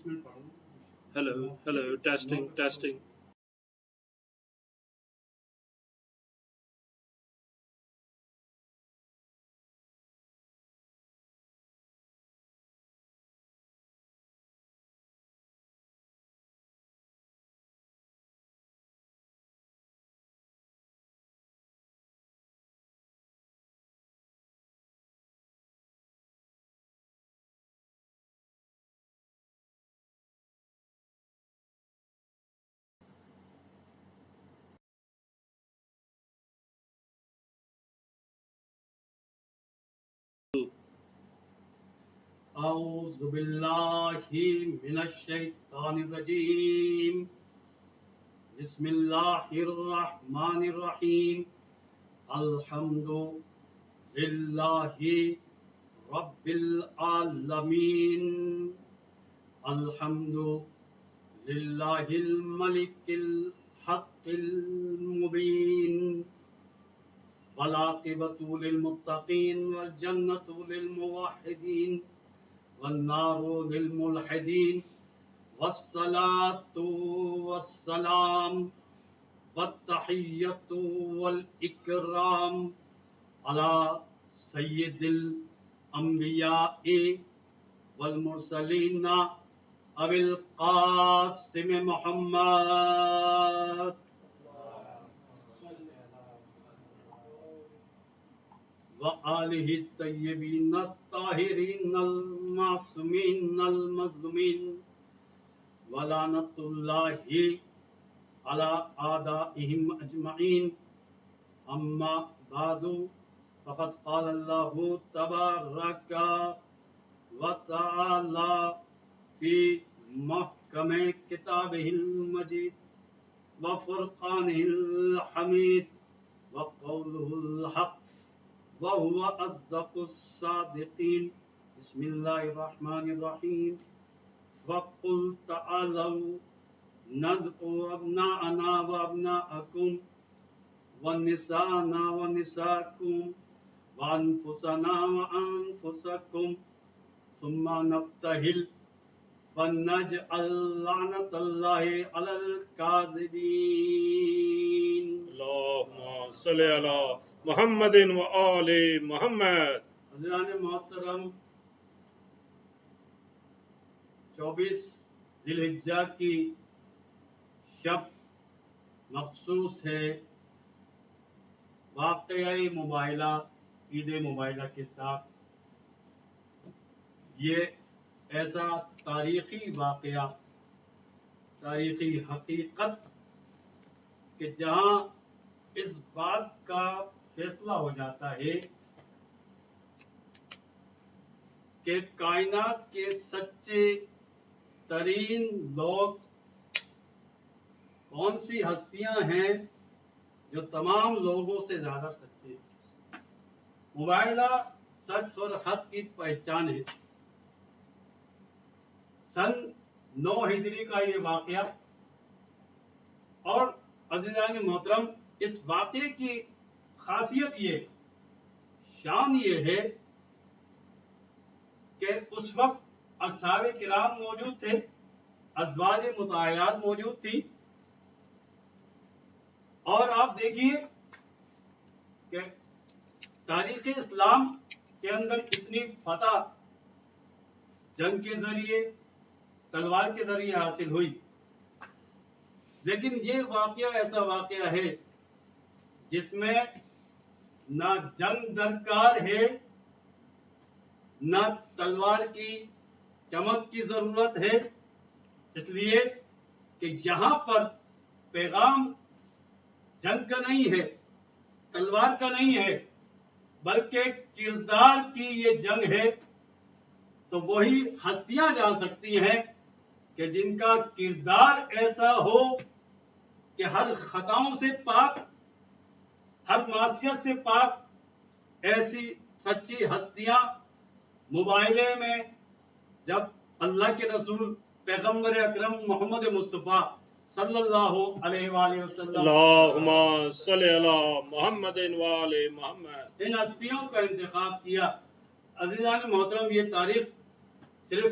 Hello, testing. أعوذ بالله من الشيطان الرجيم بسم الله الرحمن الرحيم الحمد لله رب العالمين الحمد لله الملك الحق المبين والعاقبة للمتقين والجنة للموحدين والنار للملحدين والصلاة والسلام والتحية والإكرام على سيد الأنبياء والمرسلين أبي القاسم محمد وآله الطيبين الطاهرين المعصومين المظلومين ولعنة الله على أعدائهم أجمعين أما بعد فقد قال الله تبارك وتعالى في محكم كتابه المجيد وفرقانه الحميد وقوله الحق وهو أصدق الصادقين بسم الله الرحمن الرحيم وقل تعالوا ندعو أبناءنا وأبناءكم ونساءنا ونساءكم وأنفسنا وأنفسكم ثم نبتهل فنجعل لعنة الله على الكاذبين. اللهم صل على محمد وآل محمد. حضران محترم، 24 ذی الحجہ کی شب مخصوص ہے واقعی مباہلہ عید مباہلہ کے ساتھ. یہ ایسا تاریخی واقعہ، تاریخی حقیقت کہ جہاں اس بات کا فیصلہ ہو جاتا ہے کہ کائنات کے سچے ترین لوگ کون سی ہستیاں ہیں جو تمام لوگوں سے زیادہ سچے. مباہلہ سچ اور حق کی پہچان ہے. سن 9 ہجری کا یہ واقعہ، اور عزیزان محترم اس واقعے کی خاصیت یہ، شان یہ ہے کہ اس وقت اصحاب کرام موجود تھے، ازواج مطہرات موجود تھی، اور آپ دیکھیے کہ تاریخ اسلام کے اندر اتنی فتح جنگ کے ذریعے، تلوار کے ذریعے حاصل ہوئی، لیکن یہ واقعہ ایسا واقعہ ہے جس میں نہ جنگ درکار ہے، نہ تلوار کی چمک کی ضرورت ہے، اس لیے کہ یہاں پر پیغام جنگ کا نہیں ہے، تلوار کا نہیں ہے، بلکہ کردار کی یہ جنگ ہے. تو وہی ہستیاں جا سکتی ہیں کہ جن کا کردار ایسا ہو کہ ہر خطاؤں سے پاک، ہر معصیت سے پاک. ایسی سچی ہستیاں مباہلے میں جب اللہ کے رسول پیغمبر اکرم محمد مصطفیٰ صلی اللہ علیہ وآلہ وسلم اللہم صل علی محمد وآل محمد ان ہستیوں کا انتخاب کیا. عزیزان محترم، یہ تاریخ صرف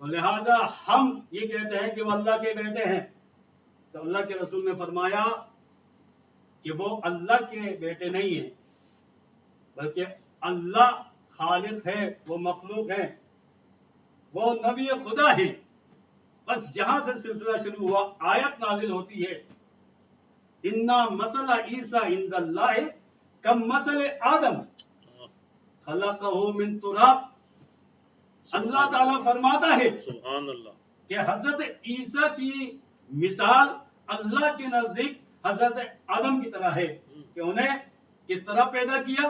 تو لہٰذا ہم یہ کہتے ہیں کہ وہ اللہ کے بیٹے ہیں، تو اللہ کے رسول نے فرمایا کہ وہ اللہ کے بیٹے نہیں ہیں، بلکہ اللہ خالق ہے، وہ مخلوق ہے، وہ نبی خدا ہے۔ بس یہاں سے سلسلہ شروع ہوا، آیت نازل ہوتی ہے، اِنَّا مَثَلَ عِیسیٰ عِندَ اللَّہِ کَمَثَلِ آدم خَلَقَهُ مِن تُرَابٍ۔ اللہ تعالیٰ فرماتا ہے سبحان اللہ، کہ حضرت عیسیٰ کی مثال اللہ کے نزدیک حضرت آدم کی طرح ہے کہ انہیں کس طرح پیدا کیا؟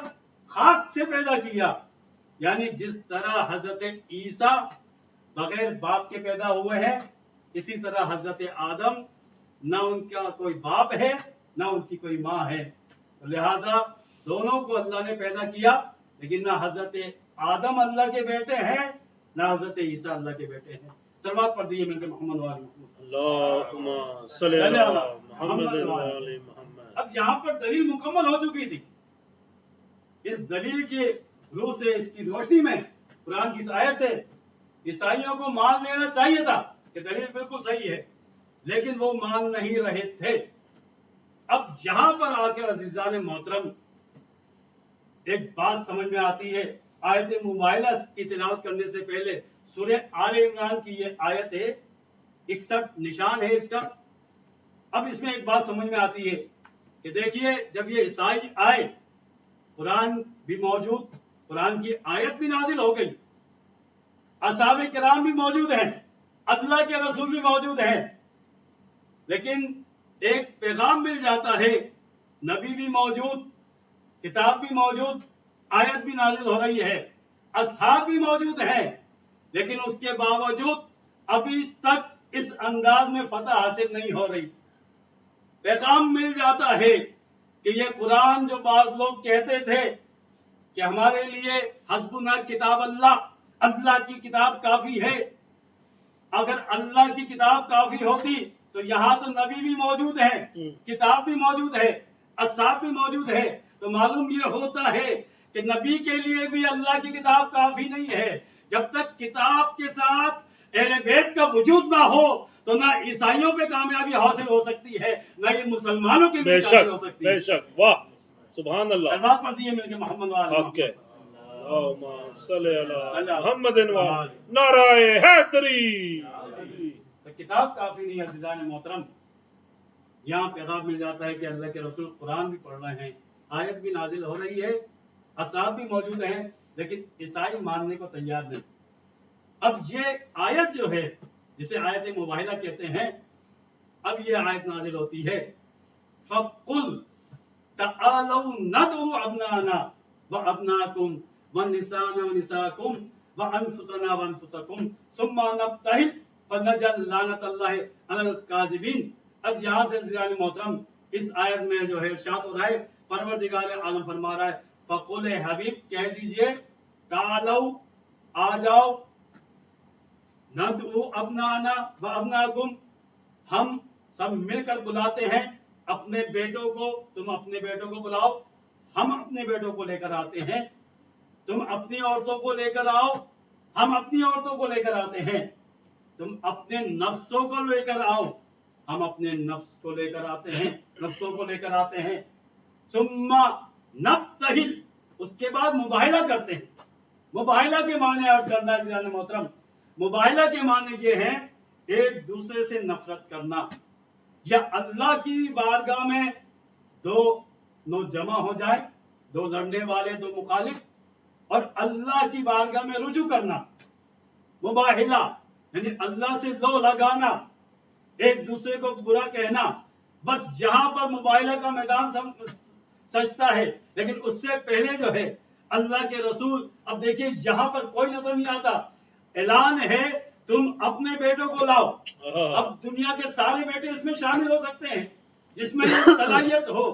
خاک سے پیدا کیا، یعنی جس طرح حضرت عیسیٰ بغیر باپ کے پیدا ہوئے ہیں، اسی طرح حضرت آدم نہ ان کا کوئی باپ ہے نہ ان کی کوئی ماں ہے، لہذا دونوں کو اللہ نے پیدا کیا، لیکن نہ حضرت آدم اللہ کے بیٹے ہیں نہ حضرت عیسیٰ اللہ کے بیٹے ہیں۔ صلوات پڑھ دیجیے مل کے محمد وآل محمد۔ اللہم صلی علی محمد وآل محمد۔ اب یہاں پر دلیل مکمل ہو چکی تھی، اس دلیل کے روح سے، اس کی روشنی میں، قرآن کی اس آیت سے عیسائیوں کو مان لینا چاہیے تھا کہ دلیل بالکل صحیح ہے، لیکن وہ مان نہیں رہے تھے۔ اب یہاں پر آ کر عزیزان محترم ایک بات سمجھ میں آتی ہے، آیت مباہلہ کی تلاوت کرنے سے پہلے سورہ آل عمران کی یہ آیت ہے، 61 نشان ہے اس کا۔ اب اس میں ایک بات سمجھ میں آتی ہے کہ دیکھیے، جب یہ عیسائی آئے، قرآن بھی موجود، قرآن کی آیت بھی نازل ہو گئی، اصحاب کرام بھی موجود ہیں، اللہ کے رسول بھی موجود ہیں، لیکن ایک پیغام مل جاتا ہے، نبی بھی موجود، کتاب بھی موجود، آیت بھی نازل ہو رہی ہے، اصحاب بھی موجود ہیں، لیکن اس کے باوجود ابھی تک اس انداز میں فتح حاصل نہیں ہو رہی۔ پیغام مل جاتا ہے کہ یہ قرآن جو بعض لوگ کہتے تھے کہ ہمارے لیے حسبنا کتاب اللہ، اللہ کی کتاب کافی ہے، اگر اللہ کی کتاب کافی ہوتی تو یہاں تو نبی بھی موجود ہیں، کتاب بھی موجود ہے، اصحاب بھی موجود ہے، تو معلوم یہ ہوتا ہے کہ نبی کے لیے بھی اللہ کی کتاب کافی نہیں ہے۔ جب تک کتاب کے ساتھ اہل بیت کا وجود نہ ہو تو نہ عیسائیوں پہ کامیابی حاصل ہو سکتی ہے، نہ یہ مسلمانوں کے لیے کامیابی ہو سکتی ہے۔ بے شک، واہ سبحان اللہ۔ سلوات پڑھ دیجیے مل کے محمد وآل حق ہے، محمد۔ اللہم صلی علی محمد وآل نعرہ حیدری۔ تو کتاب کافی نہیں ہے عزیزان محترم، یہاں پیغام مل جاتا ہے کہ اللہ کے رسول قرآن بھی پڑھ رہے ہیں، آیت بھی نازل ہو رہی ہے، اصحاب بھی موجود ہیں، لیکن عیسائی ماننے کو تیار نہیں۔ اب یہ آیت جو ہے جسے آیت مباہلہ کہتے ہیں، اب یہ آیت نازل ہوتی ہے، فَقُلْ تَعَالَوْا نَدْعُوا أَبْنَاءَنَا وَأَبْنَاءَكُمْ وَنِسَاءَنَا وَنِسَاءَكُمْ وَأَنفُسَنَا وَأَنفُسَكُمْ ثُمَّ نَبْتَهِلْ فَنَجْعَلْ لَعْنَتَ اللَّهِ عَلَى الْكَاذِبِينَ۔ اب یہاں سے عزیزان محترم اس آیت میں جو ہے ارشاد ہو رہا ہے، پروردگار عالم فرما رہا ہے، فَقُلْ اے حبیب کہہ دیجئے، تعالو آ جاؤ، ندعو ابنانا و ابناکم، ہم سب مل کر بلاتے ہیں اپنے بیٹوں کو، تم اپنے بیٹوں کو بلاؤ، ہم اپنے بیٹوں کو لے کر آتے ہیں، تم اپنی عورتوں کو لے کر آؤ، ہم اپنی عورتوں کو لے کر آتے ہیں، تم اپنے نفسوں کو لے کر آؤ، ہم اپنے نفس کو لے کر آتے ہیں، نفسوں کو لے کر آتے ہیں، ثم نبتہل، اس کے بعد مباہلہ کرتے ہیں۔ مباہلہ کے معنی عرض کرنا ہے عزیزان محترم، مباہلہ کے معنی یہ ہیں ایک دوسرے سے نفرت کرنا، یا اللہ کی بارگاہ میں دو جمع ہو جائے، دو لڑنے والے، دو مخالف، اور اللہ کی بارگاہ میں رجوع کرنا، مباہلہ یعنی اللہ سے لو لگانا، ایک دوسرے کو برا کہنا، بس یہاں پر مباہلہ کا میدان سجتا ہے، لیکن اس سے پہلے جو ہے اللہ کے رسول، اب دیکھیے یہاں پر کوئی نظر نہیں آتا، اعلان ہے تم اپنے بیٹوں کو لاؤ، اب دنیا کے سارے بیٹے اس میں شامل ہو سکتے ہیں جس میں صلاحیت ہو،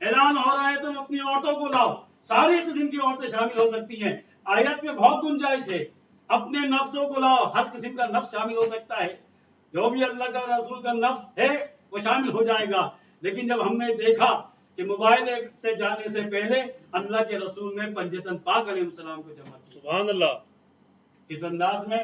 اعلان ہو رہا ہے تم اپنی عورتوں کو لاؤ، ساری قسم کی عورتیں شامل ہو سکتی ہیں، آیت میں بہت گنجائش ہے، اپنے نفسوں کو لاؤ، ہر قسم کا نفس شامل ہو سکتا ہے، جو بھی اللہ کا رسول کا نفس ہے وہ شامل ہو جائے گا، لیکن جب ہم نے دیکھا کہ موبائل سے جانے سے پہلے اللہ کے رسول نے پنجتن پاک علیہ السلام کو جمع کیا، سبحان اللہ، اس انداز میں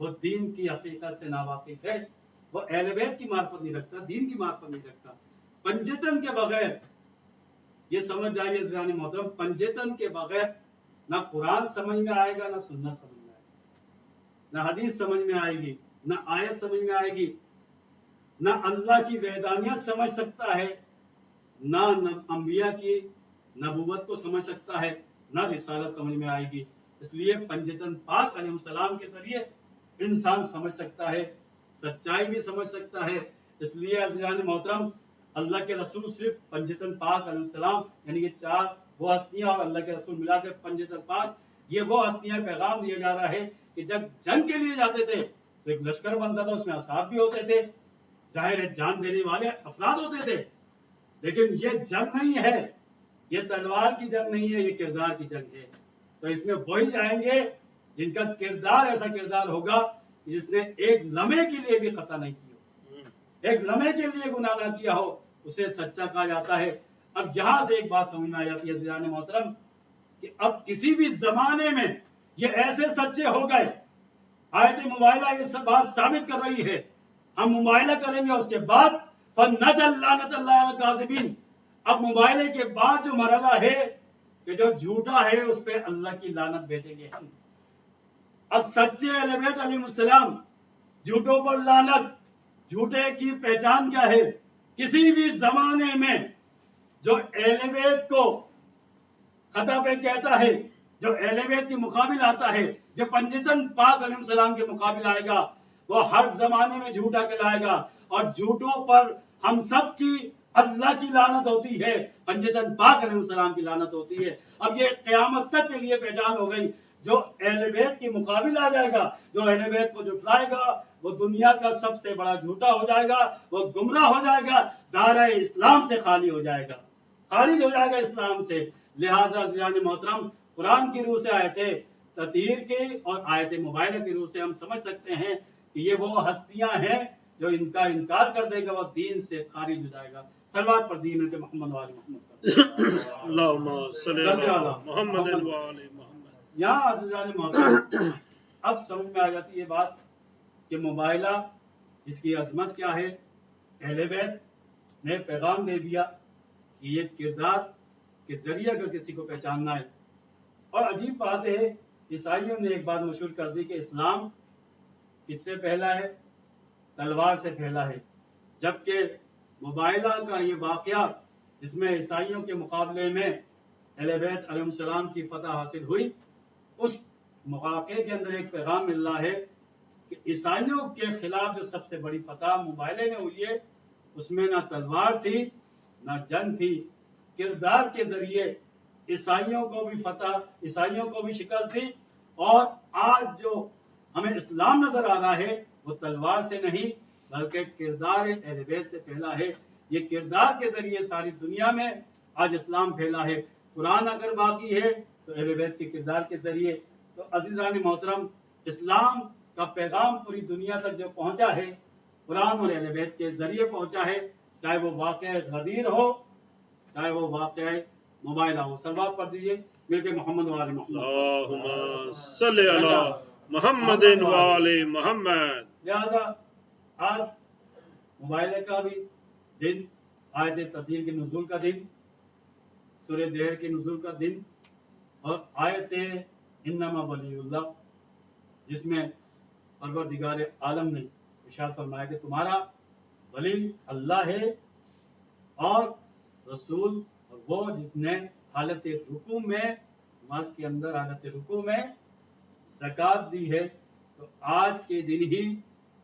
وہ دین کی حقیقت سے ناواقف ہے، وہ اہل بیت کی معرفت نہیں رکھتا، دین کی معرفت نہیں رکھتا۔ پنجتن کے بغیر، یہ سمجھ جائیے عزیزان محترم، پنجتن کے بغیر نہ قرآن سمجھ میں آئے گا، نہ سنت سمجھ میں آئے گا، نہ حدیث سمجھ میں آئے گی، نہ آیت سمجھ میں آئے گی، نہ اللہ کی وحدانیت سمجھ سکتا ہے، نہ انبیاء کی نبوت کو سمجھ سکتا ہے، نہ رسالت سمجھ میں آئے گی۔ اس لیے پنجتن پاک علیہ السلام کے ذریعے انسان سمجھ سکتا ہے، سچائی بھی سمجھ سکتا ہے۔ اس لیے عزیزان محترم، اللہ کے رسول صرف پنجتن پاک علیہ السلام، یعنی یہ چار وہ ہستیاں اور اللہ کے رسول ملا کر پنجتن پاک، یہ وہ ہستیاں پیغام دیا جا رہا ہے کہ جب جنگ کے لیے جاتے تھے تو ایک لشکر بنتا تھا، اس میں اصحاب بھی ہوتے تھے، ظاہر ہے جان دینے والے افراد ہوتے تھے، لیکن یہ جنگ نہیں ہے، یہ تلوار کی جنگ نہیں ہے، یہ کردار کی جنگ ہے۔ تو اس میں وہی جائیں گے جن کا کردار ایسا کردار ہوگا جس نے ایک لمحے کے لیے بھی خطا نہیں کی ہو، ایک لمحے کے لیے گناہ نہ کیا ہو، اسے سچا کہا جاتا ہے۔ اب یہاں سے ایک بات سمجھ میں آ جاتی ہے عزیزان محترم کہ اب کسی بھی زمانے میں یہ ایسے سچے ہو گئے، آیت مباہلہ یہ سب بات ثابت کر رہی ہے، ہم مباہلہ کریں گے، اس کے بعد فَنَجَلْ لَعْنَةَ اللَّهِ عَلَى الْكَاذِبِينَ، اب مباہلے کے بعد جو مرحلہ ہے کہ جو جھوٹا ہے اس پہ اللہ کی لعنت بھیجیں گے ہم۔ اب سچے اہل بیت علیہ السلام، جھوٹوں پر لعنت، جھوٹے کی پہچان کیا ہے؟ کسی بھی زمانے میں جو اہل بیت کو خطا پہ کہتا ہے، جو اہل بیت کے مقابل آتا ہے، جو پنجتن پاک علیہ السلام کے مقابل آئے گا، وہ ہر زمانے میں جھوٹا کہلائے گا، اور جھوٹوں پر ہم سب کی اللہ کی لعنت ہوتی ہے، پنجتن پاک علیہ السلام کی لعنت ہوتی ہے۔ اب یہ قیامت تک کے لیے پہچان ہو گئی، جو اہل بیت کے مقابل آ جائے گا، جو اہل بیت کو جھٹلائے گا، وہ دنیا کا سب سے بڑا جھوٹا ہو جائے گا، وہ گمراہ ہو جائے گا، دائرہ اسلام سے خالی ہو جائے گا، خارج ہو جائے گا اسلام سے۔ لہٰذا عزیزان محترم، قرآن کی روح سے آیت تطہیر کی اور آیت مباہلہ کی روح سے ہم سمجھ سکتے ہیں کہ یہ وہ ہستیاں ہیں جو ان کا انکار کر دے گا، وہ دین سے خارج ہو جائے گا۔ صلوات پر دین کے محمد وآل محمد، اللہم صلی علی محمد وآل محمد۔ یہاں عزیزان محترم اب سمجھ میں آ جاتی ہے یہ بات کہ مباہلہ اس کی عظمت کیا ہے۔ اہل بیت نے پیغام دے دیا کہ یہ کردار کے ذریعے اگر کسی کو پہچاننا ہے۔ اور عجیب بات ہے، عیسائیوں نے ایک بات مشہور کر دی کہ اسلام کس سے پھیلا ہے؟ تلوار سے پھیلا ہے، جبکہ مباہلہ کا یہ واقعہ جس میں عیسائیوں کے مقابلے میں اہل بیت علیہ السلام کی فتح حاصل ہوئی، اس مواقع کے اندر ایک پیغام مل رہا ہے کہ عیسائیوں کے خلاف جو سب سے بڑی فتح مباہلے میں ہوئی ہے، اس میں نہ تلوار تھی نہ جنگ تھی، کردار کے ذریعے عیسائیوں کو بھی فتح، عیسائیوں کو بھی شکست دی۔ اور آج جو ہمیں اسلام نظر آ رہا ہے وہ تلوار سے نہیں بلکہ کردار اہل بیت سے پھیلا ہے۔ یہ کردار کے ذریعے ساری دنیا میں آج اسلام پھیلا ہے۔ قرآن اگر باقی ہے تو اہل بیت کے کردار کے ذریعے۔ تو عزیزان محترم، اسلام کا پیغام پوری دنیا تک جو پہنچا ہے قرآن اور اہل بیت کے ذریعے پہنچا ہے، چاہے وہ واقعہ غدیر ہو چاہے وہ واقعہ مباہلہ ہو۔ صلوات پڑھ دیجئے مل کے محمد وآل محمد۔ اللہم صلی علی محمد وآل محمد۔ لہذا آج مباہلے کا بھی دن، آیت تطہیر کے نزول کا دن، سورہ دہر کے نزول کا دن، اور آیت انما ولی اللہ، جس میں پروردگار عالم نے ارشاد فرمایا کہ تمہارا ولی اللہ ہے اور رسول، اور وہ جس نے حالت رکوع میں، نماز کے اندر حالت رکوع میں زکوٰۃ دی ہے۔ تو آج کے دن ہی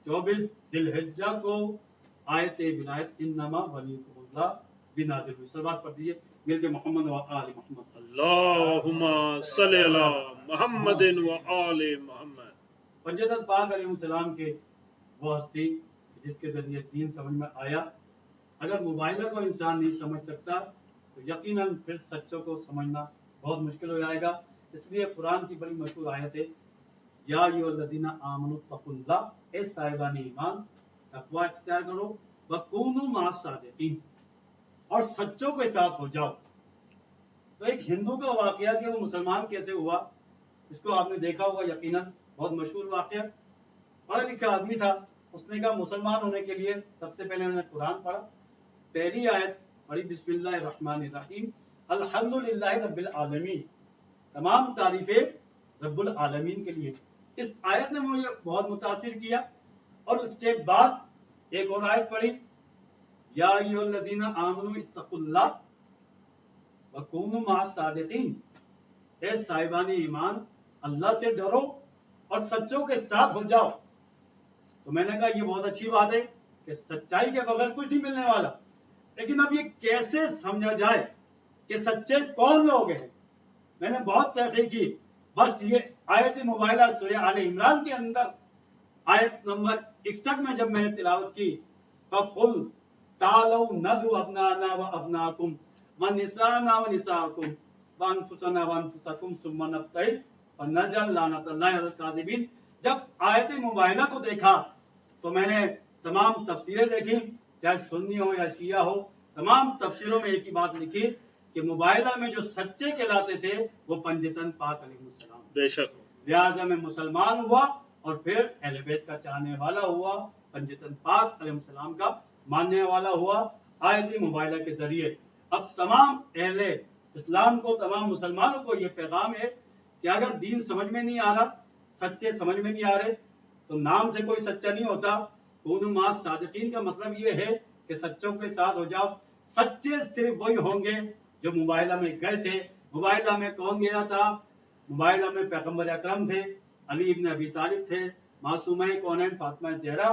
24 ذی الحجہ کو آیت ولایت انما ولیکم اللہ بھی نازل ہوئی۔ صلوات پڑھ دیجئے مل کے محمد و آل محمد۔ اللہم صلی علی محمد وآل محمد۔ پنجتن پاک علیہ السلام کے وہ ہستی جس کے ذریعے دین سمجھ میں آیا۔ اگر مباہلہ کو انسان نہیں سمجھ سکتا تو یقیناً پھر سچوں کو سمجھنا بہت مشکل ہو جائے گا۔ اس لیے قرآن کی بڑی مشہور آیت ہے، یا ایھا الذین آمنوا اتقوا اللہ، اے صاحبان ایمان تقوی اختیار کرو، وکونوا مع الصادقین، اور سچوں کے ساتھ ہو جاؤ۔ تو ایک ہندو کا واقعہ کہ وہ مسلمان کیسے ہوا، اس کو آپ نے دیکھا ہوگا یقیناً، بہت مشہور واقعہ پڑھا لکھا آدمی تھا. اس نے کہا مسلمان ہونے کے لیے سب سے پہلے انہوں نے قرآن پڑھا. پہلی آیت پڑھی بسم اللہ الرحمن الرحیم الحمدللہ رب العالمین. تمام تعریفیں رب العالمین کے لیے. اس آیت نے مجھے بہت متاثر کیا. اور اس کے بعد ایک اور آیت پڑھی یا ایھا الذین آمنوا اتقوا اللہ وکونوا مع الصادقین. اے صاحبان ایمان اللہ سے ڈرو اور سچوں کے ساتھ ہو جاؤ. تو میں نے کہا یہ بہت اچھی بات ہے کہ سچائی کے بغیر کچھ نہیں ملنے والا. لیکن اب یہ کیسے سمجھا جائے کہ سچے کون لوگ ہیں؟ میں نے بہت تحقیق کی. بس یہ آیت مبارکہ سورہ آل عمران کے اندر آیت نمبر 61 میں جب میں نے تلاوت کی فَقُلْ تَعَالَوْا نَدْعُ أَبْنَاءَنَا وَأَبْنَاءَكُمْ وَنِسَاءَنَا وَنِسَاءَكُمْ وَأَنفُسَنَا وَأَنفُسَكُمْ ثُمَّ نَبْتَهِلْ فَنَجْعَلْ لَعْنَتَ اللَّهِ عَلَى الْكَاذِبِينَ. جب آیت مبارکہ کو دیکھا تو میں نے تمام تفسیریں دیکھی، چاہے سنی ہو یا شیعہ ہو، تمام تفسیروں میں ایک ہی بات لکھی کہ مباہلہ میں جو سچے کہلاتے تھے وہ پنجتن پاک علیہ السلام. بے شک. لہٰذا میں مسلمان ہوا اور پھر اہل بیت کا چاہنے والا ہوا، پنجتن پاک علیہ السلام کا ماننے والا ہوا آیت مباہلہ کے ذریعے. اب تمام اہل اسلام کو، تمام مسلمانوں کو یہ پیغام ہے کہ اگر دین سمجھ میں نہیں آ رہا، سچے سمجھ میں نہیں آ رہے، تو نام سے کوئی سچا نہیں ہوتا. کونوا مع الصادقین کا مطلب یہ ہے کہ سچوں کے ساتھ ہو جاؤ. سچے صرف وہی ہوں گے جو مباہلہ میں گئے تھے. مباہلہ میں کون گیا تھا؟ مباہلہ میں پیغمبر اکرم تھے، علی ابن ابی طالب تھے، معصومہ کونین فاطمہ زہرا،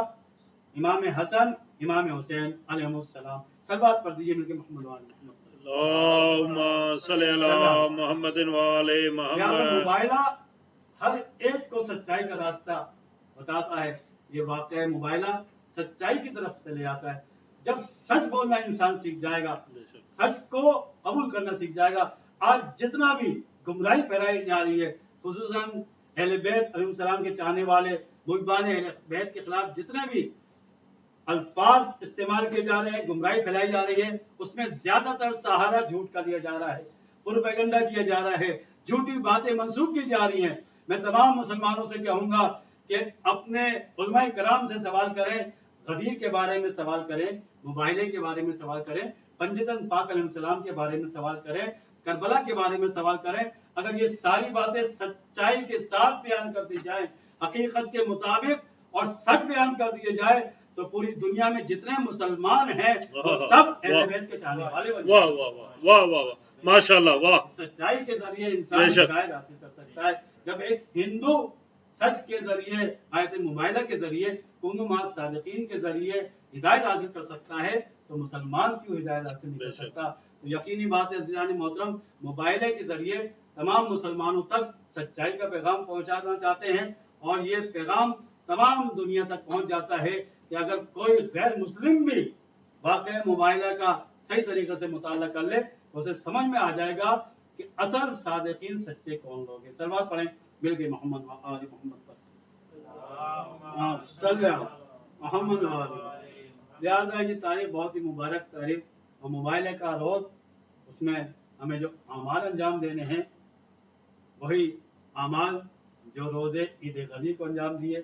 امام حسن، امام حسین علیہ السلام. صلوات پڑھ دیجیے مل کے محمد وآل محمد. اللہم صلی علی محمد وآل محمد. مباہلہ ہر ایک کو سچائی کا راستہ بتاتا ہے. یہ واقعہ مباہلہ سچائی کی طرف سے لے آتا ہے. جب سچ بولنا انسان سیکھ جائے گا، سچ کو قبول کرنا سیکھ جائے گا. آج جتنا بھی گمراہی پھیلائی جا رہی ہے، خصوصاً اہل بیت علیہ السلام کے چاہنے والے محبان اہل بیت کے خلاف جتنے بھی الفاظ استعمال کیے جا رہے ہیں، گمراہی پھیلائی جا رہی ہے، اس میں زیادہ تر سہارا جھوٹ کا دیا جا رہا ہے، پروپیگنڈا کیا جا رہا ہے، جھوٹی باتیں منسوخ کی جا رہی ہیں. میں تمام مسلمانوں سے کہوں گا کہ اپنے علماء کرام سے سوال کریں، غدیر کے بارے میں سوال کریں، مباہلے کے بارے میں سوال کریں، پنجتن پاک علیہ السلام کے بارے میں سوال کریں، کربلا کے بارے میں سوال کریں. اگر یہ ساری باتیں سچائی کے ساتھ بیان کر دی جائیں، حقیقت کے مطابق اور سچ بیان کر دیے جائے، تو پوری دنیا میں جتنے مسلمان ہیں وہ سب اہل بیت کے چاہنے والے بن واہ واہ واہ واہ واہ ماشاء اللہ. واہ. سچائی کے ذریعے انسان ہدایت حاصل کر سکتا ہے. جب ایک ہندو سچ کے ذریعے، آیت مباہلہ کے ذریعے، کونوا مع الصادقین کے ذریعے ہدایت حاصل کر سکتا ہے، تو مسلمان کیوں ہدایت حاصل نہیں کر سکتا؟ تو یقینی بات ہے عزیزان محترم، مباہلے کے ذریعے تمام مسلمانوں تک سچائی کا پیغام پہنچانا چاہتے ہیں. اور یہ پیغام تمام دنیا تک پہنچ جاتا ہے کہ اگر کوئی غیر مسلم بھی واقعہ مباہلہ کا صحیح طریقے سے مطالعہ کر لے تو اسے سمجھ میں آ جائے گا کہ اصل صادقین سچے کون لوگ ہیں. صلوات پڑھیں مل کے محمد و آل محمد پر. صلی محمد و آل محمد. لہٰذا یہ تاریخ بہت ہی مبارک تاریخ، اور مباہلے کا روز، اس میں ہمیں جو اعمال انجام دینے ہیں وہی اعمال جو روزے عید غدیر کو انجام دیے.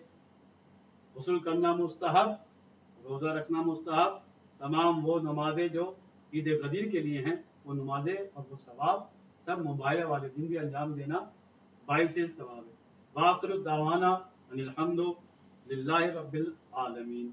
غسل کرنا مستحب، روزہ رکھنا مستحب، تمام وہ نمازیں جو عید غدیر کے لیے ہیں وہ نمازیں اور وہ ثواب سب مباہلہ والے دن بھی انجام دینا باعث ثواب ہے. وآخر دعوانا ان الحمد للہ رب العالمین.